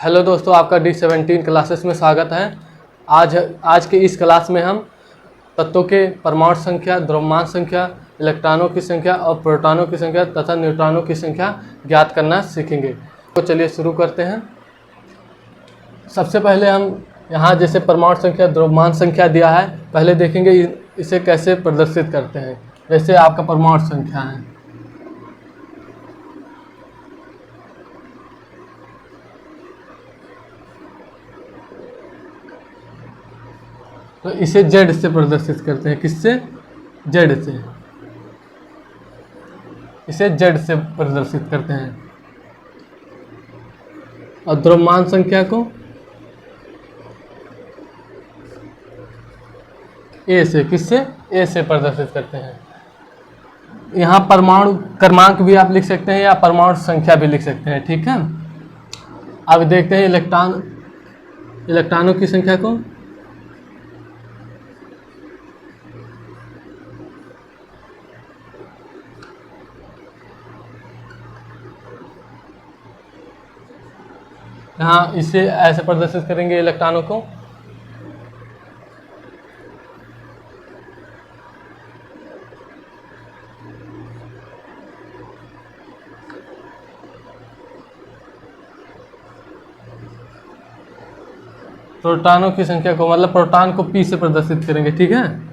Hello दोस्तों, आपका D17 classes में स्वागत है। आज के इस क्लास में हम तत्वों के परमाणु संख्या, द्रव्यमान संख्या, इलेक्ट्रॉनों की संख्या और प्रोटॉनों की संख्या तथा न्यूट्रॉनों की संख्या ज्ञात करना सीखेंगे। तो चलिए शुरू करते हैं। सबसे पहले हम यहाँ जैसे परमाणु संख्या, द्रव्यमान संख्या दिया है, पहले देखेंगे इसे कैसे प्रदर्शित करते हैं। जैसे आपका परमाणु संख्या है, तो इसे जेड से प्रदर्शित करते हैं। किससे? जेड से। इसे जेड से प्रदर्शित करते हैं। और द्रव्यमान संख्या को ए से। किससे? ए से प्रदर्शित करते हैं। यहाँ परमाणु क्रमांक भी आप लिख सकते हैं या परमाणु संख्या भी लिख सकते हैं। ठीक है। अब देखते हैं इलेक्ट्रॉनों की संख्या को। यहाँ इसे ऐसे प्रदर्शित करेंगे इलेक्ट्रॉनों को। प्रोटॉनों की संख्या को, मतलब प्रोटॉन को पी से प्रदर्शित करेंगे। ठीक है।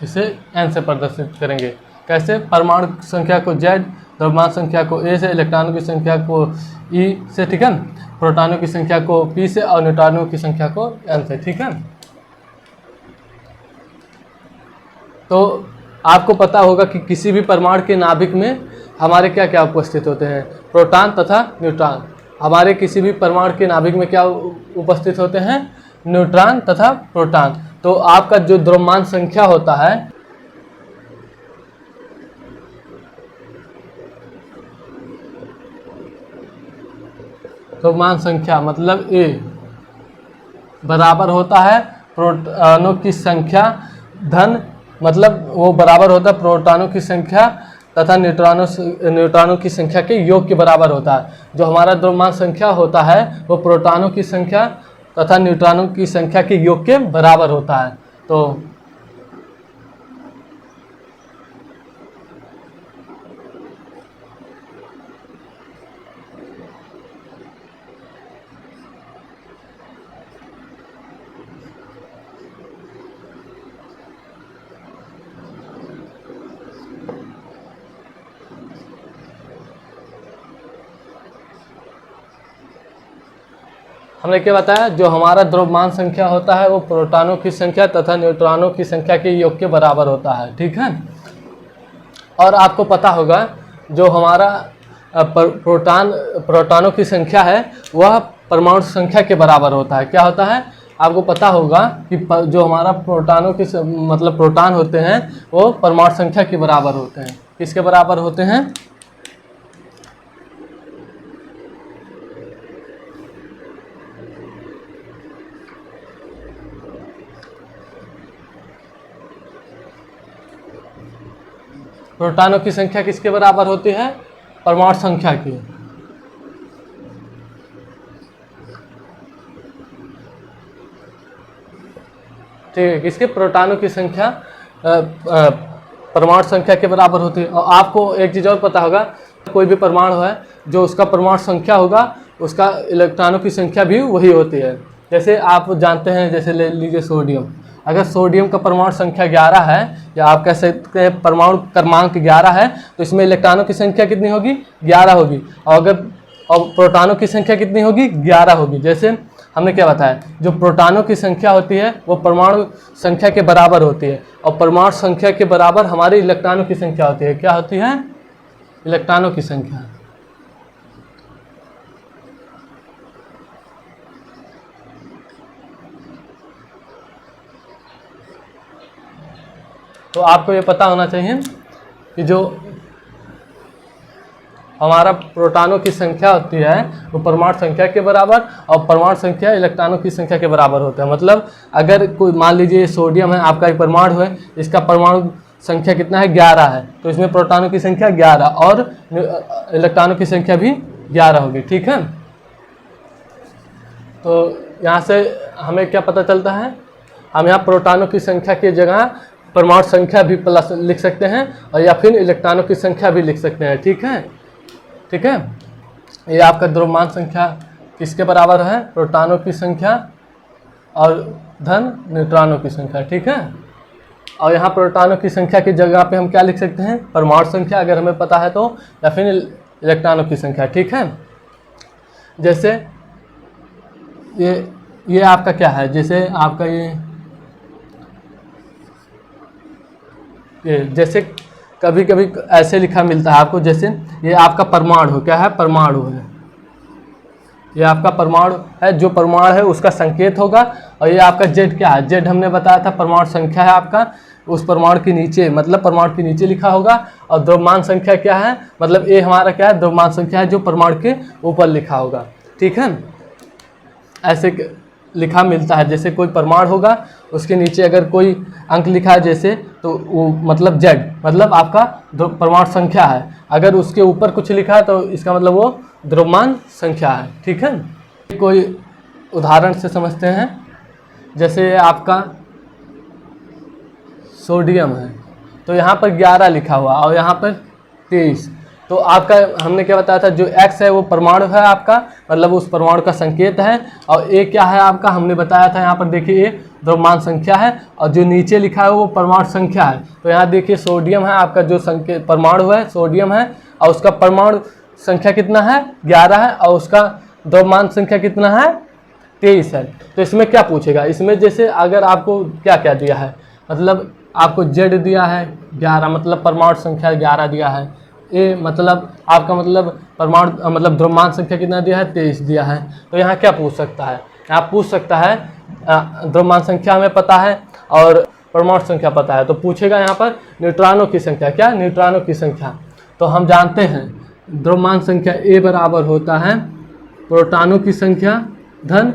इसे एन से प्रदर्शित करेंगे। कैसे? परमाणु संख्या को जेड, द्रव्यमान संख्या को ए से, इलेक्ट्रॉनों की संख्या को ई से। ठीक है। प्रोटॉनों की संख्या को पी से और न्यूट्रॉनों की संख्या को एन से। ठीक है। तो आपको पता होगा कि किसी भी परमाणु के नाभिक में हमारे क्या क्या उपस्थित होते हैं? प्रोटॉन तथा न्यूट्रॉन। हमारे किसी भी परमाणु के नाभिक में क्या उपस्थित होते हैं? न्यूट्रॉन तथा प्रोटॉन। तो आपका जो द्रव्यमान संख्या होता है, द्रव्यमान संख्या मतलब ए बराबर होता है प्रोटॉनों की संख्या धन, मतलब वो बराबर होता है प्रोटॉनों की संख्या तथा न्यूट्रॉनों की संख्या के योग के बराबर होता है। जो हमारा द्रव्यमान संख्या होता है वो प्रोटॉनों की संख्या तथा न्यूट्रॉनों की संख्या के योग के बराबर होता है। हमने क्या बताया? जो हमारा द्रव्यमान संख्या होता है वो प्रोटॉनों की संख्या तथा न्यूट्रॉनों की संख्या के योग के बराबर होता है। ठीक है। और आपको पता होगा जो हमारा प्रोटॉनों की संख्या है वह परमाणु संख्या के बराबर होता है। क्या होता है? आपको पता होगा कि जो हमारा प्रोटॉनों की मतलब प्रोटॉन होते हैं वो परमाणु संख्या के बराबर होते हैं। किसके बराबर होते हैं? प्रोटॉनों की संख्या किसके बराबर होती है? परमाणु संख्या की। ठीक है। किसके? प्रोटॉनों की संख्या परमाणु संख्या के बराबर होती है। और आपको एक चीज़ और पता होगा, कोई भी परमाणु है जो उसका परमाणु संख्या होगा उसका इलेक्ट्रॉनों की संख्या भी वही होती है। जैसे आप जानते हैं, जैसे ले लीजिए सोडियम। अगर सोडियम का परमाणु संख्या 11 है या आप कह सकते हैं परमाणु क्रमांक 11 है, तो इसमें इलेक्ट्रॉनों की संख्या कितनी होगी? 11 होगी। और प्रोटॉनों की संख्या कितनी होगी? 11 होगी। जैसे हमने क्या बताया, जो प्रोटॉनों की संख्या होती है वो परमाणु संख्या के बराबर होती है और परमाणु संख्या के बराबर हमारी इलेक्ट्रॉनों की संख्या होती है। क्या होती है? इलेक्ट्रॉनों की संख्या। तो आपको ये पता होना चाहिए कि जो हमारा प्रोटॉनों की संख्या होती है वो परमाणु संख्या के बराबर, और परमाणु संख्या इलेक्ट्रॉनों की संख्या के बराबर होता है। मतलब अगर कोई मान लीजिए सोडियम है, आपका एक परमाणु है, इसका परमाणु संख्या कितना है 11 है, तो इसमें प्रोटॉनों की संख्या 11 और इलेक्ट्रॉनों की संख्या भी 11 होगी। ठीक है, तो यहाँ से हमें क्या पता चलता है, हम यहाँ प्रोटॉनों की संख्या की जगह परमाणु संख्या भी प्लस लिख सकते हैं, और या फिर इलेक्ट्रॉनों की संख्या भी लिख सकते हैं। ठीक है, ठीक है, ये आपका द्रव्यमान संख्या किसके बराबर है, प्रोटॉनों की संख्या और धन न्यूट्रॉनों की संख्या। ठीक है, और यहाँ प्रोटॉनों की संख्या की जगह पे हम क्या लिख सकते हैं, परमाणु संख्या अगर हमें पता है तो, या फिर इलेक्ट्रॉनों की संख्या। ठीक है, जैसे ये आपका क्या है, जैसे आपका ये जैसे कभी कभी ऐसे लिखा मिलता है आपको, जैसे ये आपका परमाणु क्या है, परमाणु है, ये आपका परमाणु है, जो परमाणु है उसका संकेत होगा, और ये आपका जेड क्या है, जेड हमने बताया था परमाणु संख्या है आपका, उस परमाणु के नीचे मतलब परमाणु के नीचे लिखा होगा, और द्रव्यमान संख्या क्या है, मतलब ये हमारा क्या है, द्रव्यमान संख्या है जो परमाणु के ऊपर लिखा होगा। ठीक है, ऐसे लिखा मिलता है, जैसे कोई परमाणु होगा उसके नीचे अगर कोई अंक लिखा है जैसे, तो वो मतलब जेड मतलब आपका परमाणु संख्या है, अगर उसके ऊपर कुछ लिखा है तो इसका मतलब वो द्रव्यमान संख्या है। ठीक है, कोई उदाहरण से समझते हैं, जैसे आपका सोडियम है, तो यहाँ पर 11 लिखा हुआ और यहाँ पर 23, तो आपका हमने क्या बताया था, जो x है वो परमाणु है आपका, मतलब उस परमाणु का संकेत है, और a क्या है आपका, हमने बताया था यहाँ पर देखिए, a द्रव्यमान संख्या है, और जो नीचे लिखा है वो परमाणु संख्या है। तो यहाँ देखिए सोडियम है आपका, जो संकेत परमाणु है सोडियम है, और उसका परमाणु संख्या कितना है 11 है, और उसका द्रव्यमान संख्या कितना है 23 है। तो इसमें क्या पूछेगा, इसमें जैसे अगर आपको क्या क्या दिया है, मतलब आपको जेड दिया है 11, मतलब परमाणु संख्या 11 दिया है, ए मतलब आपका मतलब परमाणु मतलब द्रव्यमान संख्या कितना दिया है 23 दिया है, तो यहाँ क्या पूछ सकता है, यहाँ पूछ सकता है द्रव्यमान संख्या हमें पता है और परमाणु संख्या पता है, तो पूछेगा यहाँ पर न्यूट्रॉनों की संख्या, क्या न्यूट्रॉनों की संख्या। तो हम जानते हैं द्रव्यमान संख्या ए बराबर होता है प्रोटॉनों की संख्या धन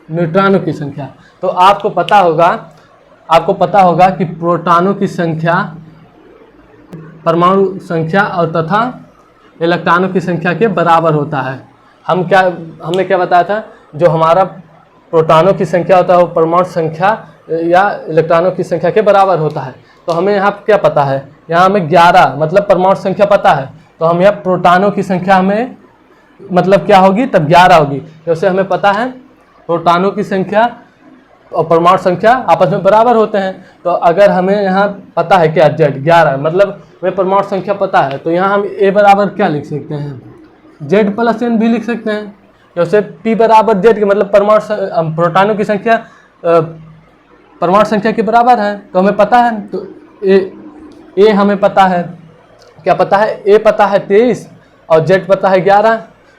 न्यूट्रॉनों की संख्या। तो आपको पता होगा कि प्रोटॉनों की संख्या परमाणु संख्या और तथा इलेक्ट्रॉनों की संख्या के बराबर होता है। हमने क्या बताया था, जो हमारा प्रोटॉनों की संख्या होता है वो परमाणु संख्या या इलेक्ट्रॉनों की संख्या के बराबर होता है। तो हमें यहाँ क्या पता है, यहाँ हमें 11 मतलब परमाणु संख्या पता है, तो हम यहाँ प्रोटॉनों की संख्या हमें मतलब क्या होगी तब 11 होगी। जैसे हमें पता है प्रोटॉनों की संख्या और परमाणु संख्या आपस में बराबर होते हैं, तो अगर हमें यहाँ पता है क्या जेड 11 मतलब हमें परमाणु संख्या पता है, तो यहाँ हम ए बराबर क्या लिख सकते हैं, जेड प्लस एन भी लिख सकते हैं। जैसे पी बराबर जेड के मतलब प्रोटॉनों की संख्या परमाणु संख्या के बराबर है, तो हमें पता है, तो ए हमें पता है, क्या पता है, ए पता है 23 और जेड पता है 11,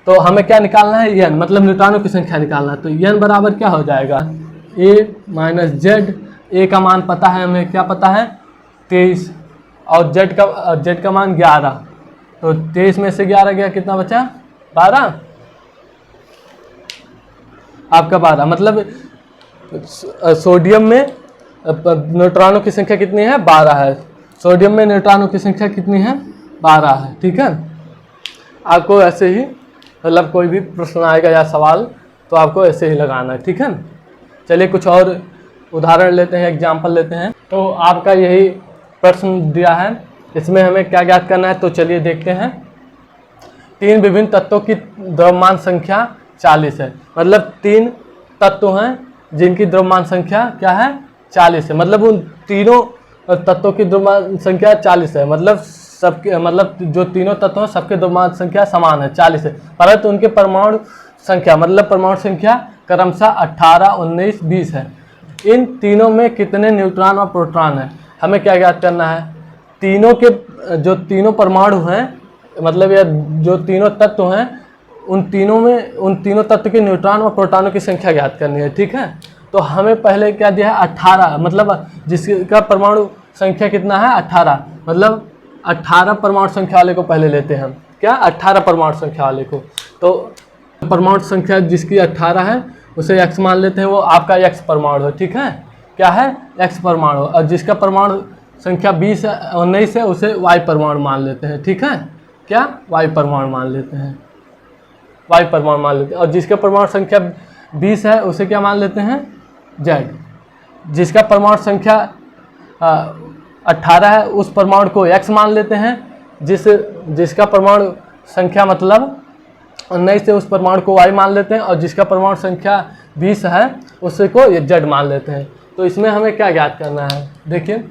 तो हमें क्या निकालना है एन मतलब न्यूट्रॉनों की संख्या निकालना है। तो एन बराबर क्या हो जाएगा, ए माइनस जेड, ए का मान पता है हमें, क्या पता है 23 और जेड का मान 11, तो 23 में से 11 गया कितना बचा 12, आपका 12 मतलब सोडियम में न्यूट्रॉनों की संख्या कितनी है 12 है, सोडियम में न्यूट्रॉनों की संख्या कितनी है 12 है। ठीक है, आपको ऐसे ही मतलब कोई भी प्रश्न आएगा या सवाल तो आपको ऐसे ही लगाना है। ठीक है, चलिए कुछ और उदाहरण लेते हैं, एग्जाम्पल लेते हैं। तो आपका यही प्रश्न दिया है, इसमें हमें क्या ज्ञात करना है, तो चलिए देखते हैं। 3 विभिन्न तत्वों की द्रव्यमान संख्या 40 है, मतलब 3 तत्व हैं जिनकी द्रव्यमान संख्या क्या है 40 है, मतलब उन तीनों तत्वों की द्रव्यमान संख्या 40 है, मतलब सबके मतलब जो तीनों तत्व हैं सबके द्रव्यमान संख्या समान है 40 है, परंतु उनके परमाणु संख्या मतलब परमाणु संख्या क्रमशः 18, 19, 20 है। इन तीनों में कितने न्यूट्रॉन और प्रोटॉन है, हमें क्या ज्ञात करना है। तीनों के जो तीनों परमाणु हैं मतलब या जो तीनों तत्व हैं उन तीनों तत्व के न्यूट्रॉन और प्रोटॉनों की संख्या ज्ञात करनी है। ठीक है, तो हमें पहले क्या दिया है 18 मतलब जिसका परमाणु संख्या कितना है 18, मतलब 18 परमाणु संख्या वाले को पहले लेते हैं हम। क्या 18 परमाणु संख्या वाले को। तो परमाणु संख्या जिसकी 18 है उसे x मान लेते हैं, वो आपका x परमाणु है, ठीक है, क्या है, x परमाणु। और जिसका परमाणु संख्या 19 है उसे y परमाणु मान लेते हैं, ठीक है, क्या, y परमाणु मान लेते हैं, y परमाणु मान लेते हैं। और जिसका परमाणु संख्या 20 है उसे क्या मान लेते हैं, z। जिसका परमाणु संख्या 18 है उस परमाणु को x मान लेते हैं, जिसका परमाणु संख्या मतलब 19 से उस परमाणु को y मान लेते हैं, और जिसका परमाणु संख्या 20 है उसे को z मान लेते हैं। तो इसमें हमें क्या ज्ञात करना है, देखिए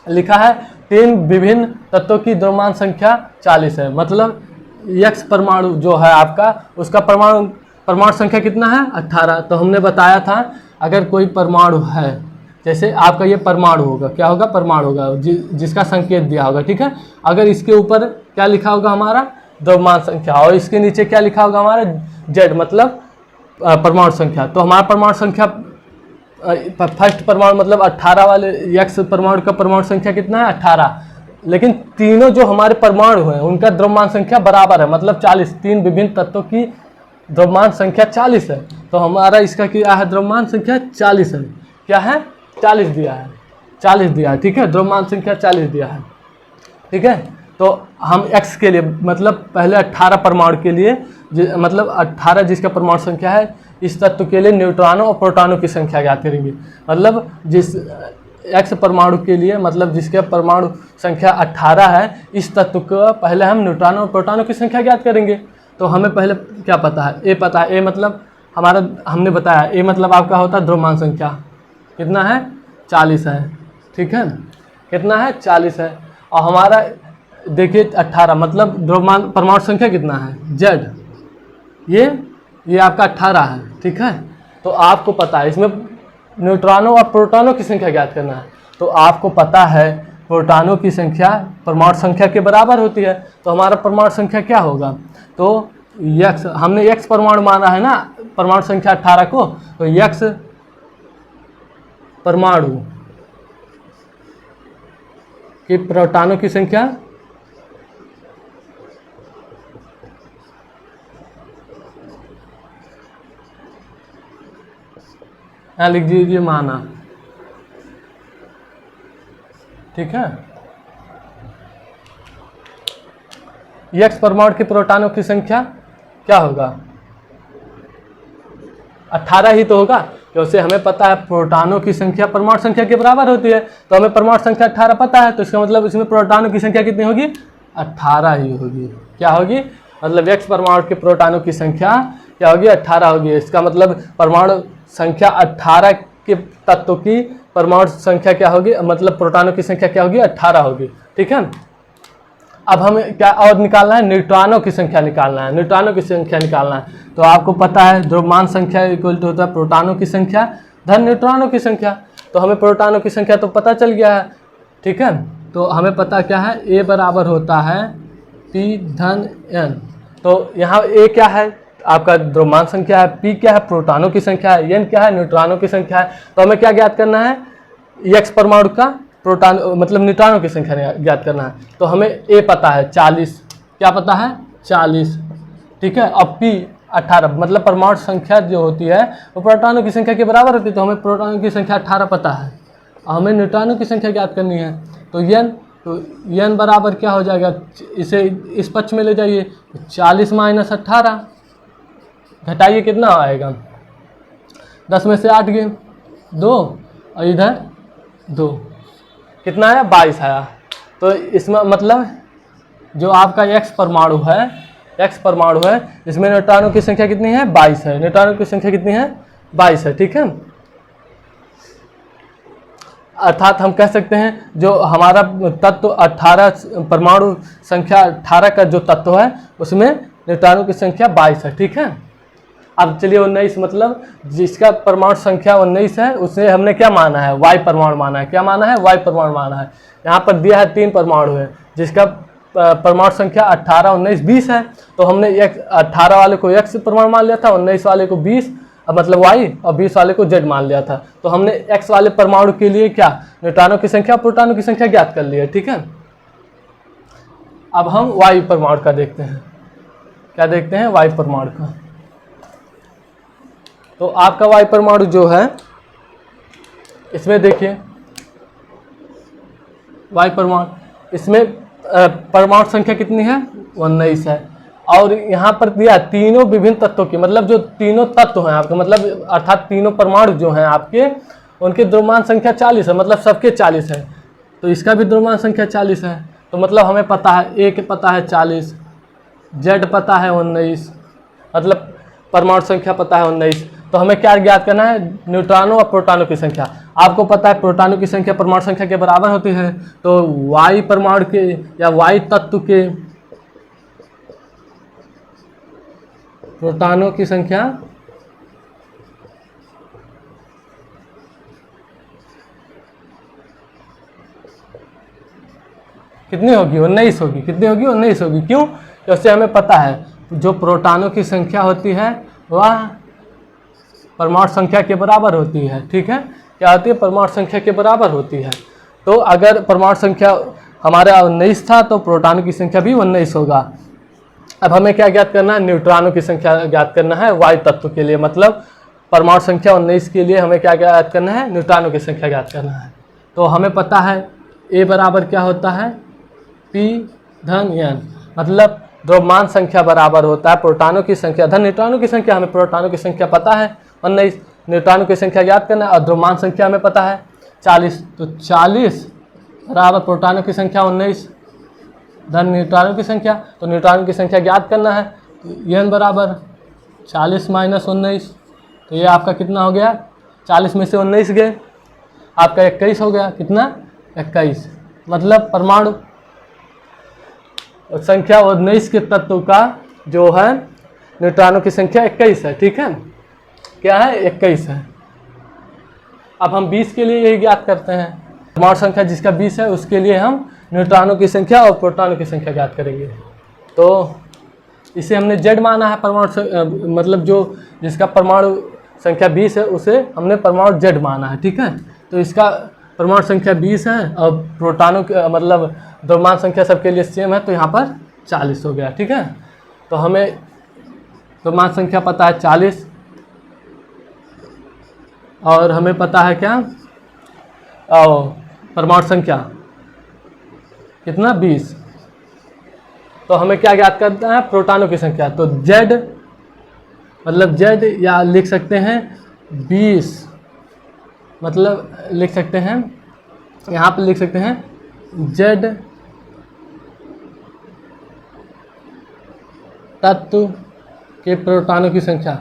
लिखा है 3 विभिन्न तत्वों की द्रव्यमान संख्या 40 है, मतलब x परमाणु जो है आपका उसका परमाणु संख्या कितना है, 18। तो हमने बताया था अगर कोई परमाणु है, जैसे आपका ये परमाणु होगा, क्या होगा, परमाणु होगा, जिसका संकेत दिया होगा, ठीक है। अगर इसके ऊपर क्या लिखा होगा हमारा द्रव्यमान संख्या, और इसके नीचे क्या लिखा होगा हमारा z मतलब परमाणु संख्या। तो हमारा परमाणु संख्या फर्स्ट परमाणु मतलब 18 वाले x परमाणु का परमाणु संख्या कितना है, 18। लेकिन तीनों जो हमारे परमाणु हैं उनका द्रव्यमान संख्या बराबर है, मतलब 40। 3 विभिन्न तत्वों की द्रव्यमान संख्या 40 है। तो हमारा इसका क्या है, द्रव्यमान संख्या 40 है, क्या है, 40 दिया है, 40 दिया है, ठीक है, द्रव्यमान संख्या 40 दिया है, ठीक है। तो हम x के लिए मतलब पहले 18 परमाणु के लिए मतलब 18 जिसका परमाणु संख्या है, इस तत्व के लिए न्यूट्रॉनों और प्रोटॉनों की संख्या ज्ञात करेंगे। मतलब जिस x परमाणु के लिए मतलब जिसके परमाणु संख्या 18 है, इस तत्व को पहले हम न्यूट्रॉनों और प्रोटॉनों की संख्या ज्ञात करेंगे। तो हमें पहले क्या पता है, a पता है, a मतलब हमारा हमने बताया a मतलब आपका होता है द्रव्यमान संख्या, कितना है, 40 है, ठीक है, कितना है, 40 है। और हमारा देखिए 18 मतलब द्रव्यमान परमाणु संख्या कितना है, z, ये आपका 18 है, ठीक है। तो आपको पता है इसमें न्यूट्रॉनों और प्रोटॉनों की संख्या ज्ञात करना है। तो आपको पता है प्रोटॉनों की संख्या परमाणु संख्या के बराबर होती है। तो हमारा परमाणु संख्या क्या होगा, तो x, हमने x परमाणु माना है ना परमाणु संख्या 18 को, तो x परमाणु की प्रोटॉनों की संख्या यहाँ लिख दीजिए माना, ठीक है। x परमाणु के प्रोटॉनों की संख्या क्या होगा, 18 ही तो होगा, क्योंकि हमें पता है प्रोटॉनों की संख्या परमाणु संख्या के बराबर होती है। तो हमें परमाणु संख्या 18 पता है, तो इसका मतलब इसमें प्रोटॉनों की संख्या कितनी होगी, 18 ही होगी। क्या होगी, मतलब x परमाणु के प्रोटॉनों की संख्या क्या होगी, 18 होगी। इसका मतलब परमाणु संख्या 18 के तत्व की परमाणु संख्या क्या होगी, मतलब प्रोटॉनों की संख्या क्या होगी, 18 होगी, ठीक है। अब हमें क्या और निकालना है, न्यूट्रॉनों की संख्या निकालना है, न्यूट्रॉनों की संख्या निकालना है। तो आपको पता है द्रव्यमान संख्या इक्वल टू होता है प्रोटॉनों की संख्या धन न्यूट्रॉनों की संख्या। तो हमें प्रोटॉनों की संख्या तो पता चल गया है, ठीक है। तो हमें पता क्या है, a बराबर होता है p धन n। तो यहाँ a क्या है, आपका द्रव्यमान संख्या है, p क्या है, प्रोटॉनों की संख्या है, n क्या है, न्यूट्रॉनों की संख्या है। तो हमें क्या ज्ञात करना है, x परमाणु का प्रोटॉन मतलब न्यूट्रॉनों की संख्या ज्ञात करना है। तो हमें a पता है 40, क्या पता है 40, ठीक है। अब p 18 मतलब परमाणु संख्या जो होती है वो प्रोटॉनों की संख्या के बराबर होती है। तो हमें प्रोटॉनों की संख्या 18 पता है, हमें न्यूट्रॉनों की संख्या ज्ञात करनी है। तो n बराबर क्या हो जाएगा, इसे इस पक्ष में ले जाइए, 40 माइनस 18 घटाइए, कितना आएगा, 10 में से 8 गए 2 और इधर 2, कितना आया, 22 आया। तो इसमें मतलब जो आपका x परमाणु है इसमें न्यूट्रॉनों की संख्या कितनी है, 22 है। न्यूट्रॉनों की संख्या कितनी है, 22 है, ठीक है। अर्थात हम कह सकते हैं जो हमारा तत्व 18 परमाणु संख्या 18 का जो तत्व है उसमें न्यूट्रॉनों की संख्या 22 है, ठीक है। अब चलिए 19 मतलब जिसका परमाणु संख्या 19 है उसे हमने क्या माना है, y परमाणु माना है। क्या माना है, y परमाणु माना है। यहाँ पर दिया है 3 परमाणु है जिसका परमाणु संख्या 18, 19, 20 है। तो हमने 18 वाले को x परमाणु मान लिया था, 19 वाले को 20 मतलब y और 20 वाले को z मान लिया था। तो हमने x वाले परमाणु के लिए क्या न्यूट्रॉनों की संख्या प्रोटॉनों की संख्या ज्ञात कर ली है, ठीक है। अब हम वायु परमाणु का देखते हैं। क्या देखते हैं? वायु परमाणु का। तो आपका वायु परमाणु जो है, इसमें देखिए वायु परमाणु, इसमें परमाणु संख्या कितनी है? 19 है। और यहाँ पर दिया तीनों विभिन्न तत्वों की, मतलब जो तीनों तत्व हैं आपके, मतलब अर्थात तीनों परमाणु जो हैं आपके, उनकी द्रव्यमान संख्या 40 है, मतलब सबके 40 है। तो इसका भी द्रव्यमान संख्या 40 है। तो मतलब हमें पता है ए के पता है 40, जेड पता है 19, मतलब परमाणु संख्या पता है 19। तो हमें क्या ज्ञात करना है? न्यूट्रॉनों और प्रोटॉनों की संख्या। आपको पता है प्रोटॉनों की संख्या परमाणु संख्या के बराबर होती है। तो वायु परमाणु के या वायु तत्व के प्रोटॉनों की संख्या कितनी होगी? 19 होगी। कितनी होगी? 19 होगी। क्यों? जैसे हमें पता है जो प्रोटॉनों की संख्या होती है वह परमाणु संख्या के बराबर होती है। ठीक है, क्या होती है? परमाणु संख्या के बराबर होती है। तो अगर परमाणु संख्या हमारा 19 था तो प्रोटॉनों की संख्या भी 19 होगा। अब हमें क्या ज्ञात करना है? न्यूट्रॉनों की संख्या ज्ञात करना है वायु तत्व के लिए। मतलब परमाणु संख्या 19 के लिए हमें क्या ज्ञात करना है? न्यूट्रॉनों की संख्या ज्ञात करना है। तो हमें पता है ए बराबर क्या होता है? P धन n, मतलब द्रव्यमान संख्या बराबर होता है प्रोटॉनों की संख्या धन न्यूट्रॉनों की संख्या। हमें प्रोटॉनों की संख्या पता है 19, न्यूट्रॉनों की संख्या ज्ञात करना है, और द्रव्यमान संख्या हमें पता है 40। तो 40 बराबर प्रोटॉनों की संख्या 19 धन न्यूट्रॉनों की संख्या। तो न्यूट्रॉनों की संख्या ज्ञात करना है, तो n बराबर 40 माइनस 19। तो ये आपका कितना हो गया? 40 में से 19 गए, आपका 21 हो गया। कितना? 21। मतलब परमाणु संख्या 19 के तत्व का जो है न्यूट्रॉनों की संख्या 21 है। ठीक है, क्या है? 21 है। अब हम 20 के लिए यही ज्ञात करते हैं। परमाणु संख्या जिसका 20 है उसके लिए हम न्यूट्रॉनों की संख्या और प्रोटॉनों की संख्या ज्ञात करेंगे। तो इसे हमने जेड माना है परमाणु, मतलब जो जिसका परमाणु संख्या 20 है उसे हमने परमाणु जेड माना है। ठीक है, तो इसका परमाणु संख्या 20 है और प्रोटॉनों के मतलब द्रव्यमान संख्या सबके लिए सेम है, तो यहाँ पर 40 हो गया। ठीक है, तो हमें द्रव्यमान संख्या पता है 40 और हमें पता है क्या? परमाणु संख्या कितना? 20। तो हमें क्या ज्ञात करना है? प्रोटॉनों की संख्या। तो जेड मतलब जेड, या लिख सकते हैं 20, मतलब लिख सकते हैं यहाँ पर लिख सकते हैं जेड तत्व के प्रोटॉनों की संख्या।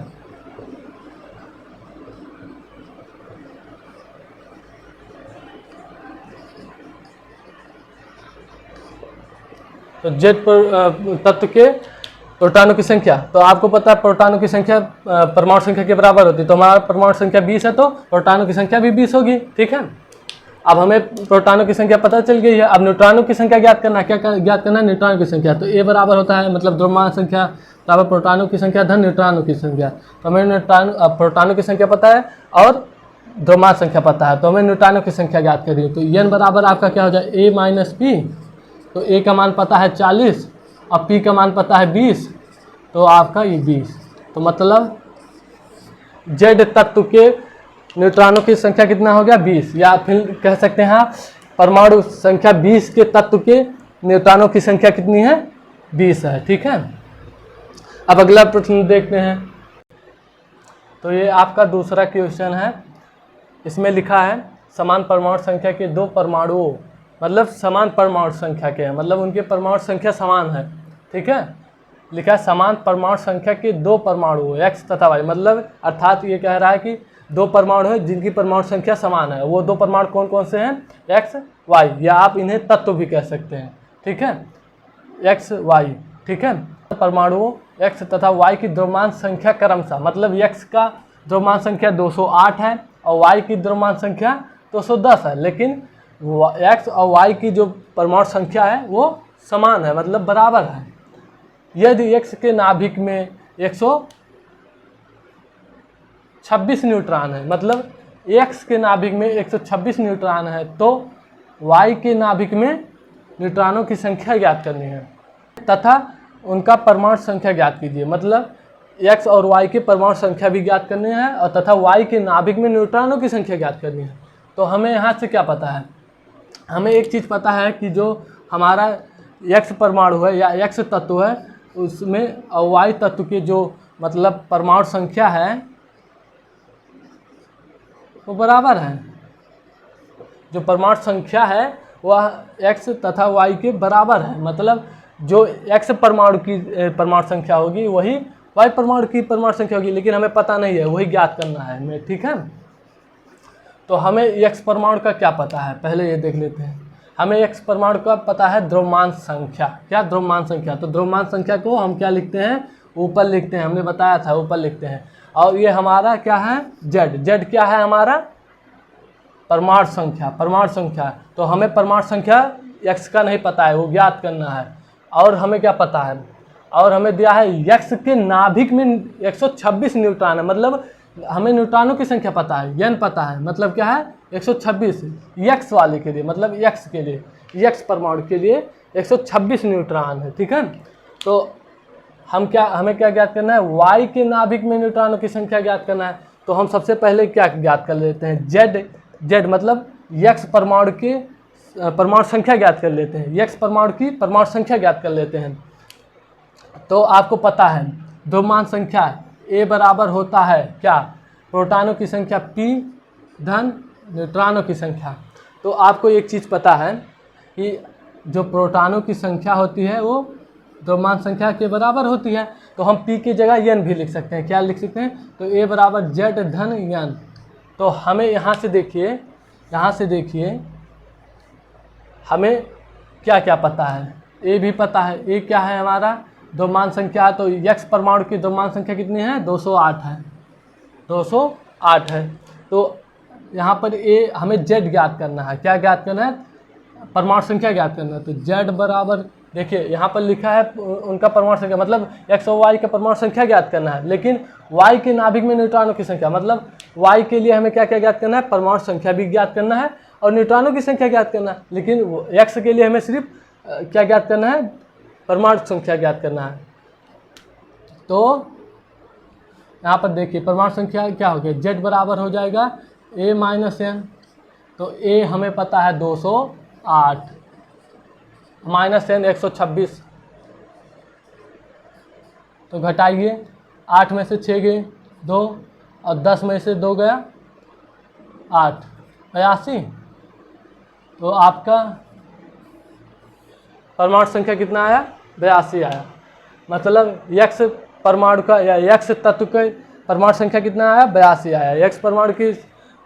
तो जेड तत्व के प्रोटॉनों की संख्या, तो आपको पता है प्रोटॉनों की संख्या परमाणु संख्या के बराबर होती है। तो हमारा परमाणु संख्या 20 है तो प्रोटॉनों की संख्या भी 20 होगी। ठीक है, अब हमें प्रोटॉनों की संख्या पता चल गई है। अब न्यूट्रॉनों की संख्या ज्ञात करना है। क्या ज्ञात करना है? न्यूट्रॉनों की संख्या। तो ए बराबर होता है मतलब द्रव्यमान संख्या बराबर प्रोटॉनों की संख्या धन न्यूट्रॉनों की संख्या। तो हमें प्रोटॉनों की संख्या पता है और द्रव्यमान संख्या पता है, तो हमें न्यूट्रॉनों की संख्या ज्ञात करिए। तो n बराबर आपका क्या हो जाए? ए माइनस पी। तो ए का मान पता है 40 और पी का मान पता है 20, तो आपका ये 20। तो मतलब जेड तत्व के न्यूट्रॉनों की संख्या कितना हो गया? 20। या फिर कह सकते हैं आप परमाणु संख्या 20 के तत्व के न्यूट्रॉनों की संख्या कितनी है? 20 है। ठीक है, अब अगला प्रश्न देखते हैं। तो ये आपका दूसरा क्वेश्चन है। इसमें लिखा है समान परमाणु संख्या के दो परमाणुओं, मतलब समान परमाणु संख्या के हैं, मतलब उनके परमाणु संख्या समान है। ठीक है, लिखा है समान परमाणु संख्या के दो परमाणु एक्स तथा वाई, मतलब अर्थात ये कह रहा है कि दो परमाणु है जिनकी परमाणु संख्या समान है। वो दो परमाणु कौन कौन से हैं? एक्स वाई, या आप इन्हें तत्व भी कह सकते हैं। ठीक है, एक्स वाई। ठीक है, परमाणुओं एक्स तथा वाई की द्रव्यमान संख्या क्रमशः, मतलब एक्स का द्रव्यमान संख्या 208 है और वाई की द्रव्यमान संख्या 210 है, लेकिन एक्स और वाई की जो परमाणु संख्या है वो समान है, मतलब बराबर है। यदि एक्स के नाभिक में 126 न्यूट्रॉन है, मतलब एक्स के नाभिक में 126 न्यूट्रॉन है, तो वाई के नाभिक में न्यूट्रॉनों की संख्या ज्ञात करनी है। तथा उनका परमाणु संख्या ज्ञात कीजिए। मतलब x और y के परमाणु संख्या भी ज्ञात करनी है और तथा y के नाभिक में न्यूट्रॉनों की संख्या ज्ञात करनी है। तो हमें यहाँ से क्या पता है, हमें एक चीज़ पता है कि जो हमारा x परमाणु है या x तत्व है उसमें और y तत्व के जो मतलब परमाणु संख्या है वो बराबर है। जो परमाणु संख्या है वह x तथा y के बराबर है। मतलब जो x परमाणु की परमाणु संख्या होगी वही y परमाणु की परमाणु संख्या होगी, लेकिन हमें पता नहीं है, वही ज्ञात करना है हमें, ठीक है। तो हमें x परमाणु का क्या पता है, पहले ये देख लेते हैं। हमें x परमाणु का पता है द्रव्यमान संख्या। क्या द्रव्यमान संख्या, तो द्रव्यमान संख्या को हम क्या लिखते हैं, ऊपर लिखते हैं, हमने बताया था ऊपर लिखते हैं। और ये हमारा क्या है z, z क्या है हमारा परमाणु संख्या, परमाणु संख्या। तो हमें परमाणु संख्या x का नहीं पता है, वो ज्ञात करना है। और हमें क्या पता है, और हमें दिया है x के नाभिक में 126 न्यूट्रॉन है। मतलब हमें न्यूट्रॉनों की संख्या पता है, n पता है, मतलब क्या है 126 x वाले के लिए, मतलब x के लिए, x परमाणु के लिए 126 न्यूट्रॉन है, ठीक है। तो हमें क्या ज्ञात करना है, y के नाभिक में न्यूट्रॉनों की संख्या ज्ञात करना है। तो हम सबसे पहले क्या ज्ञात कर लेते हैं, z मतलब x परमाणु के परमाणु संख्या ज्ञात कर लेते हैं, x परमाणु की परमाणु संख्या ज्ञात कर लेते हैं। तो आपको पता है द्रव्यमान संख्या A बराबर होता है क्या, प्रोटॉनों की संख्या P धन न्यूट्रॉनों की संख्या। तो आपको एक चीज़ पता है कि जो प्रोटॉनों की संख्या होती है वो द्रव्यमान संख्या के बराबर होती है। तो हम P की जगह n भी लिख सकते हैं। क्या लिख सकते हैं, तो A बराबर z धन n। तो हमें यहाँ से देखिए हमें क्या क्या पता है, A भी पता है। A क्या है हमारा द्रव्यमान संख्या, तो x परमाणु की द्रव्यमान संख्या कितनी है 208 है, 208 है। तो यहाँ पर A हमें z ज्ञात करना है। क्या ज्ञात करना है, परमाणु संख्या ज्ञात करना है। तो z बराबर देखिए यहाँ पर लिखा है उनका परमाणु संख्या, मतलब x और y का परमाणु संख्या ज्ञात करना है, लेकिन y के नाभिक में न्यूट्रॉनों की संख्या, मतलब y के लिए हमें क्या क्या ज्ञात करना है, परमाणु संख्या भी ज्ञात करना है और न्यूट्रॉनों की संख्या ज्ञात करना है। लेकिन x के लिए हमें सिर्फ क्या ज्ञात करना है, परमाणु संख्या ज्ञात करना है। तो यहाँ पर देखिए परमाणु संख्या क्या हो गया, z बराबर हो जाएगा a माइनस n। तो a हमें पता है 208 माइनस n 126। तो घटाइए, 8 में से 6 गए 2 और 10 में से 2 गया 8, 82। तो आपका परमाणु संख्या कितना आया, 82 आया। मतलब x परमाणु का या x तत्व का परमाणु संख्या कितना आया, 82 आया। x परमाणु की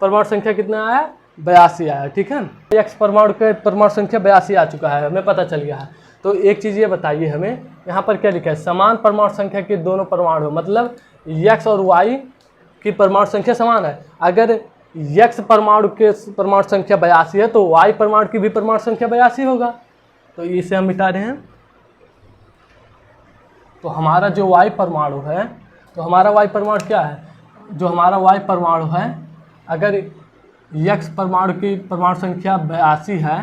परमाणु संख्या कितना आया, 82 आया, ठीक है। x परमाणु का परमाणु संख्या 82 आ चुका है, हमें पता चल गया है। तो एक चीज़ ये बताइए हमें, यहाँ पर क्या लिखा है, समान परमाणु संख्या के दोनों परमाणु, मतलब x और y की परमाणु संख्या समान है। अगर x परमाणु के परमाणु संख्या 82 है तो y परमाणु की भी परमाणु संख्या 82 होगा। तो इसे हम मिटा रहे हैं। तो हमारा जो y परमाणु है, तो हमारा y परमाणु क्या है, जो हमारा y परमाणु है, अगर x परमाणु की परमाणु संख्या 82 है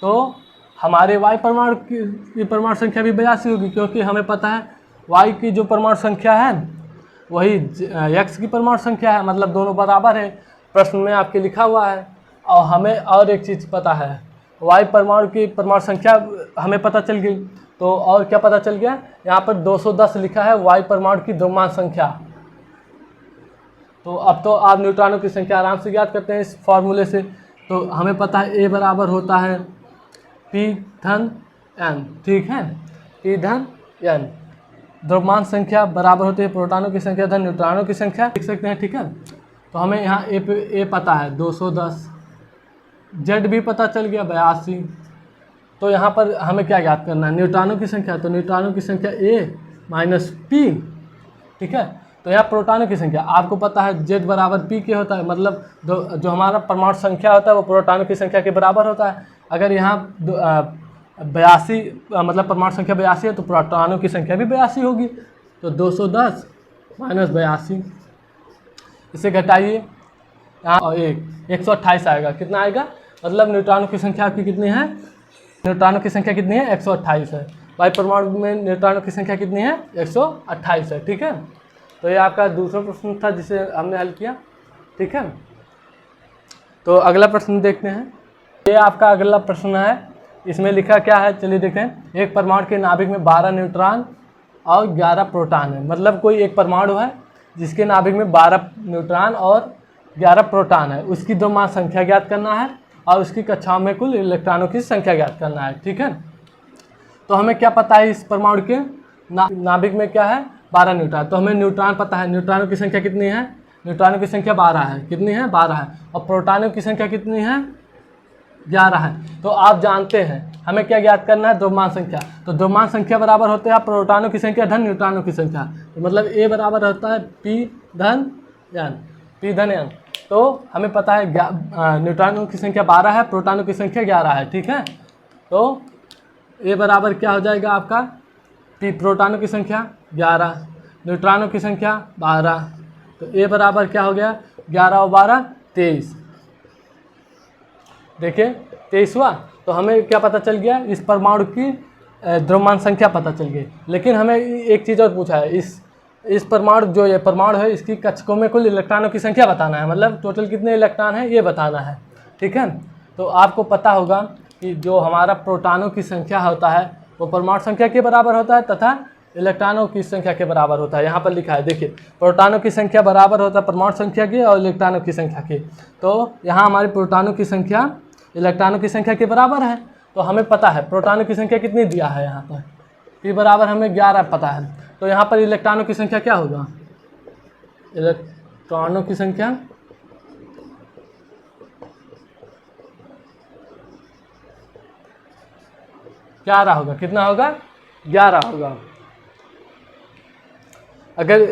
तो हमारे y परमाणु की परमाणु संख्या भी 82 होगी, क्योंकि हमें पता है y की जो परमाणु संख्या है वही x की परमाणु संख्या है, मतलब दोनों बराबर है, प्रश्न में आपके लिखा हुआ है। और हमें और एक चीज़ पता है, y परमाणु की परमाणु संख्या हमें पता चल गई। तो और क्या पता चल गया, यहाँ पर 210 लिखा है y परमाणु की द्रव्यमान संख्या। तो अब तो आप न्यूट्रॉनों की संख्या आराम से ज्ञात करते हैं इस फॉर्मूले से। तो हमें पता है a बराबर होता है p धन n, ठीक है, p धन n। द्रव्यमान संख्या बराबर होती है प्रोटॉनों की संख्या धन न्यूट्रॉनों की संख्या, लिख सकते हैं, ठीक है। तो हमें यहाँ a पता है 210, z भी पता चल गया 82। तो यहाँ पर हमें क्या ज्ञात करना है, न्यूट्रॉनों की संख्या। तो न्यूट्रॉनों की संख्या a माइनस p, ठीक है। तो यहाँ प्रोटॉनों की संख्या आपको पता है z बराबर p के होता है, मतलब जो हमारा परमाणु संख्या होता है वो प्रोटॉनों की संख्या के बराबर होता है। अगर यहाँ 82 मतलब परमाणु संख्या 82 है तो प्रोटॉनों की संख्या भी 82 होगी। तो 210 माइनस 82, इसे घटाइए, यहाँ और 128 आएगा। कितना आएगा, मतलब न्यूट्रॉनों की संख्या आपकी कितनी है न्यूट्रॉनों की संख्या कितनी है? 128 है। वायु परमाणु में न्यूट्रॉनों की संख्या कितनी है? 128 है। ठीक है, तो ये आपका दूसरा प्रश्न था जिसे हमने हल किया। ठीक है, तो अगला प्रश्न देखते हैं। ये आपका अगला प्रश्न है, इसमें लिखा क्या है चलिए देखें। एक परमाणु के नाभिक में 12 न्यूट्रॉन और 11 प्रोटॉन है। मतलब कोई एक परमाणु है जिसके नाभिक में 12 न्यूट्रॉन और 11 प्रोटॉन है, उसकी द्रव्यमान संख्या ज्ञात करना है और उसकी कक्षाओं में कुल इलेक्ट्रॉनों की संख्या ज्ञात करना है। ठीक है, तो हमें क्या पता है इस परमाणु के नाभिक में क्या है? 12 न्यूट्रॉन। तो हमें न्यूट्रॉन पता है, न्यूट्रॉनों की संख्या कितनी है? न्यूट्रॉनों की संख्या 12 है। कितनी है? 12 है। और प्रोटॉनों की संख्या कितनी है? 11 है। तो आप जानते हैं हमें क्या ज्ञात करना है? द्रव्यमान संख्या। तो द्रव्यमान संख्या बराबर होते हैं प्रोटॉनों की संख्या धन न्यूट्रॉनों की संख्या। तो मतलब ए बराबर होता है P धन N, P धन N। तो हमें पता है न्यूट्रॉनों की संख्या 12 है, प्रोटॉनों की संख्या 11 है। ठीक है, तो ए बराबर क्या हो जाएगा आपका? P प्रोटॉनों की संख्या 11, न्यूट्रॉनों की संख्या 12, तो ए बराबर क्या हो गया? 11 और 12 23। देखिए 23 हुआ। तो हमें क्या पता चल गया? इस परमाणु की द्रव्यमान संख्या पता चल गई। लेकिन हमें एक चीज़ और पूछा है, इस परमाणु जो ये परमाणु है इसकी कक्षकों में कुल इलेक्ट्रॉनों की संख्या बताना है। मतलब टोटल कितने इलेक्ट्रॉन है ये बताना है। ठीक है, तो आपको पता होगा कि जो हमारा प्रोटॉनों की संख्या होता है वो परमाणु संख्या के बराबर होता है तथा इलेक्ट्रॉनों की संख्या के बराबर होता है। यहाँ पर लिखा है देखिए, प्रोटॉनों की संख्या बराबर होता है परमाणु संख्या की और इलेक्ट्रॉनों की संख्या की। तो यहाँ हमारी प्रोटॉनों की संख्या इलेक्ट्रॉनों की संख्या के बराबर है। तो हमें पता है प्रोटॉनों की संख्या कितनी दिया है, यहाँ पर P बराबर हमें 11 पता है। तो यहाँ पर इलेक्ट्रॉनों की संख्या क्या होगा? इलेक्ट्रॉनों की संख्या क्या होगा? कितना होगा? 11 होगा। अगर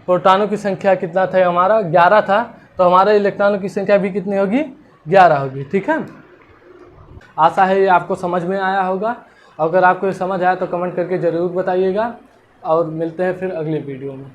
प्रोटॉनों की संख्या कितना था हमारा? 11 था, तो हमारे इलेक्ट्रॉनों की संख्या भी कितनी होगी? 11 होगी। ठीक है, आशा है ये आपको समझ में आया होगा। अगर आपको ये समझ आया तो कमेंट करके ज़रूर बताइएगा और मिलते हैं फिर अगले वीडियो में।